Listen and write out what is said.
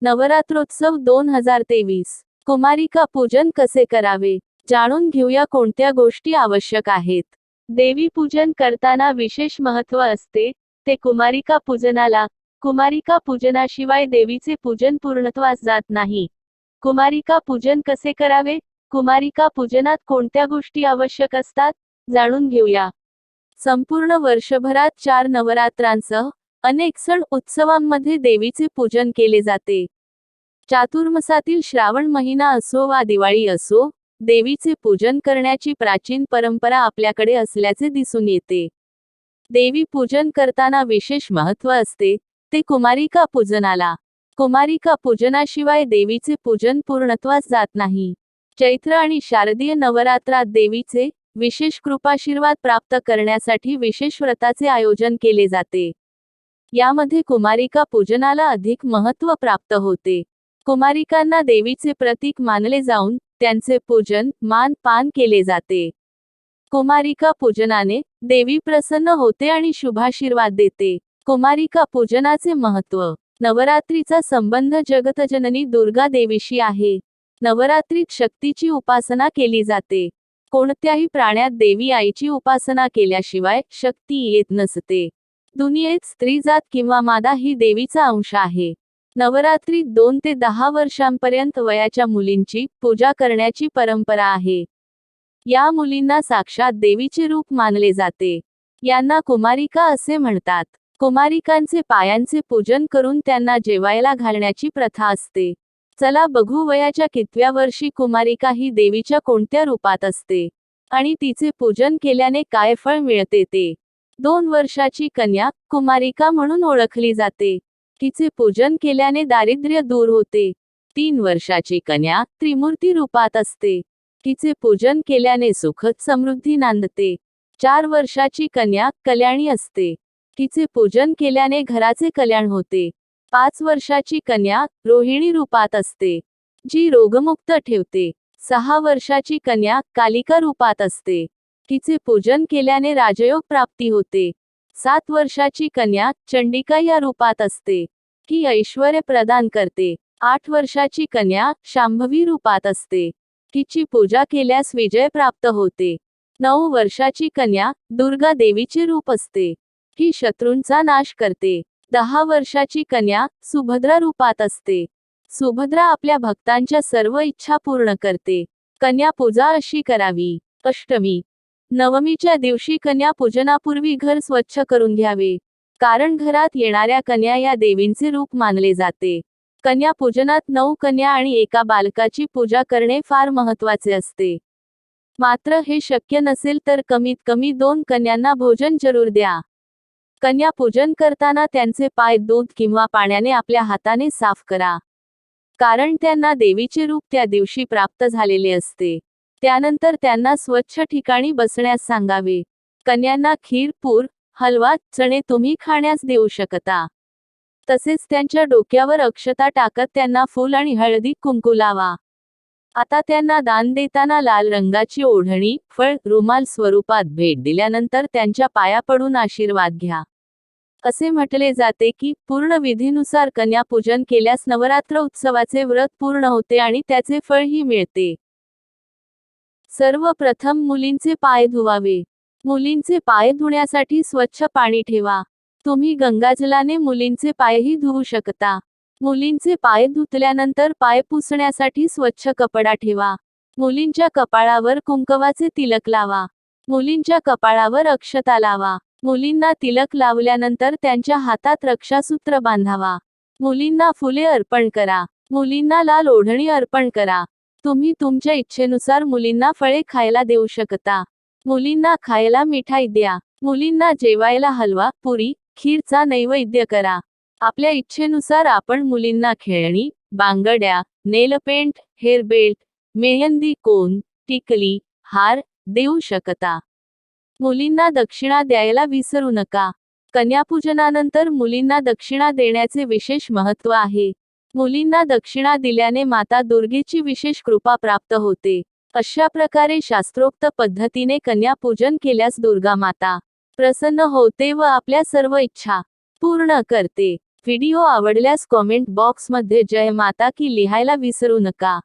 नवरात्रोत्सव 2023. कुमारिका पूजन कसे करावे? जाणून घेऊया कोणत्या गोष्टी आवश्यक आहेत. देवी पूजन करताना विशेष महत्त्व असते, ते कुमारिका पूजनाला. कुमारिका पूजनाशिवाय देवीचे पूजन पूर्णत्वास जात नाही. कुमारिका पूजन कसे करावे? कुमारिका पूजनात कोणत्या गोष्टी आवश्यक असतात? जाणून घेऊया. संपूर्ण वर्षभरात 4 नवरात्रांसह अनेक सण उत्सवांमध्ये देवीचे पूजन केले जाते. चातुर्मासातील श्रावण महिना असो वा दिवाळी असो, देवीचे पूजन करण्याची प्राचीन परंपरा आपल्याकडे असल्याचे दिसून येते. देवी पूजन करताना विशेष महत्त्व असते, ते कुमारिका पूजनाला. कुमारिका पूजनाशिवाय देवीचे पूजन पूर्णत्वास जात नाही. चैत्र आणि शारदीय नवरात्रात देवीचे विशेष कृपाशीर्वाद प्राप्त करण्यासाठी विशेष व्रताचे आयोजन केले जाते. यामध्ये कुमारिका पूजनाला अधिक महत्त्व प्राप्त होते. कुमारिकांना देवीचे प्रतीक मानले जाऊन त्यांचे पूजन मान-पान केले जाते. कुमारिका पूजनाने देवी प्रसन्न होते आणि शुभाशीर्वाद देते. कुमारिका पूजनाचे महत्त्व. नवरात्रीचा संबंध जगतजननी दुर्गा देवीशी आहे. नवरात्रीत शक्तीची उपासना केली जाते. कोणत्याही प्राण्यात देवी आईची उपासना केल्याशिवाय शक्ती येत नसते. दुनियेत स्त्रीजात किंवा मादा ही देवीचा अंश आहे. नवरात्रीत 2 ते 10 वर्षांपर्यंत वयाच्या मुलींची पूजा करण्याची परंपरा आहे. या मुलींना साक्षात देवीचे रूप मानले जाते. यांना कुमारिका असे म्हणतात. कुमारिकांचे पायांचे पूजन करून त्यांना जेवायला घालण्याची प्रथा असते. चला बघू वयाच्या कितव्या वर्षी कुमारिका ही देवीच्या कोणत्या रूपात असते आणि तिचे पूजन केल्याने काय फळ मिळते ते. 2 वर्षाची कन्या कुमारिका म्हणून ओळखली जाते. तिचे पूजन केल्याने दारिद्र्य दूर होते. 3 वर्षाची कन्या त्रिमूर्ती रूपात असते. तिचे पूजन केल्याने सुख समृद्धी नांदते. 4 वर्षाची कन्या कल्याणी असते. तिचे पूजन केल्याने घराचे कल्याण होते. 5 वर्षाची कन्या रोहिणी रूपात असते, जी रोगमुक्त ठेवते. 6 वर्षाची कन्या कालिका रूपात असते. तिचे पूजन केल्याने राजयोग प्राप्ती होते. 7 वर्षाची कन्या चंडिका या रूपात असते. ती ऐश्वर्य प्रदान करते. 8 वर्षाची कन्या शांभवी रूपात असते. तिची पूजा केल्यास विजय प्राप्त होते. 9 वर्षाची कन्या दुर्गा देवीचे रूप असते. ती शत्रूंचा नाश करते. 10 वर्षाची कन्या सुभद्रा रूपात असते. सुभद्रा आपल्या भक्तांच्या सर्व इच्छा पूर्ण करते. कन्या पूजा अशी करावी. अष्टमी. नवमीच्या दिवशी कन्या पूजनापूर्वी घर स्वच्छ करून घ्यावे. कारण घरात येणाऱ्या कन्या या देवींचे रूप मानले जाते. कन्या पूजनात 9 कन्या आणि एका बालकाची पूजा करणे फार महत्त्वाचे असते. मात्र हे शक्य नसेल तर कमीत कमी 2 कन्यांना भोजन जरूर द्या. कन्या पूजन करताना त्यांचे पाय दूध किंवा पाण्याने आपल्या हाताने साफ करा. कारण त्यांना देवीचे रूप त्या दिवशी प्राप्त झालेले असते. त्यानंतर त्यांना स्वच्छ ठिकाणी बसण्यास सांगावे. कन्यांना खीर, पूर, हलवा, चणे तुम्ही खाण्यास देऊ शकता. तसेच त्यांच्या डोक्यावर अक्षता टाकत त्यांना फूल आणि हळदी कुंकू लावा. आता त्यांना दान देताना लाल रंगाची ओढणी, फळ, रुमाल स्वरूपात भेट दिल्यानंतर त्यांच्या पाया पडून आशीर्वाद घ्या. असे म्हटले जाते की पूर्ण विधीनुसार कन्या पूजन केल्यास नवरात्र उत्सवाचे व्रत पूर्ण होते आणि त्याचे फळही मिळते. सर्वप्रथम मुलींचे पाय धुवावे. मुलींचे पाय धुण्यासाठी स्वच्छ पाणी ठेवा. तुम्ही गंगाजलाने मुलींचे पायही धुवू शकता. मुलींचे पाय धुतल्यानंतर पाय पुसण्यासाठी स्वच्छ कपडा ठेवा. मुलींच्या कपाळावर कुंकवाचे तिलक लावा. मुलींच्या कपाळावर अक्षता लावा. मुलींना तिलक लावल्यानंतर त्यांच्या हातात रक्षासूत्र बांधावा. मुलींना फुले अर्पण करा. मुलींना लाल ओढणी अर्पण करा. तुम्ही तुमच्या इच्छेनुसार मुलींना फळे खायला देऊ शकता. मुलींना खायला मिठाई द्या. मुलींना जेवायला हलवा, पुरी, खीरचा नैवेद्य करा. आपल्या इच्छेनुसार आपण मुलींना खेळणी, बांगड्या, नेलपेंट, हेअरबेल्ट, मेहंदी कोन, टिकली, हार देऊ शकता. मुलींना दक्षिणा द्यायला विसरू नका. कन्यापूजनानंतर मुलींना दक्षिणा देण्याचे विशेष महत्त्व आहे. मुलींना दक्षिणा दिल्याने माता दुर्गेची विशेष कृपा प्राप्त होते. अशा प्रकारे शास्त्रोक्त पद्धतीने कन्या पूजन केल्यास दुर्गा माता प्रसन्न होते व आपल्या सर्व इच्छा पूर्ण करते. व्हिडिओ आवडल्यास कॉमेंट बॉक्समध्ये जय माता की लिहायला विसरू नका.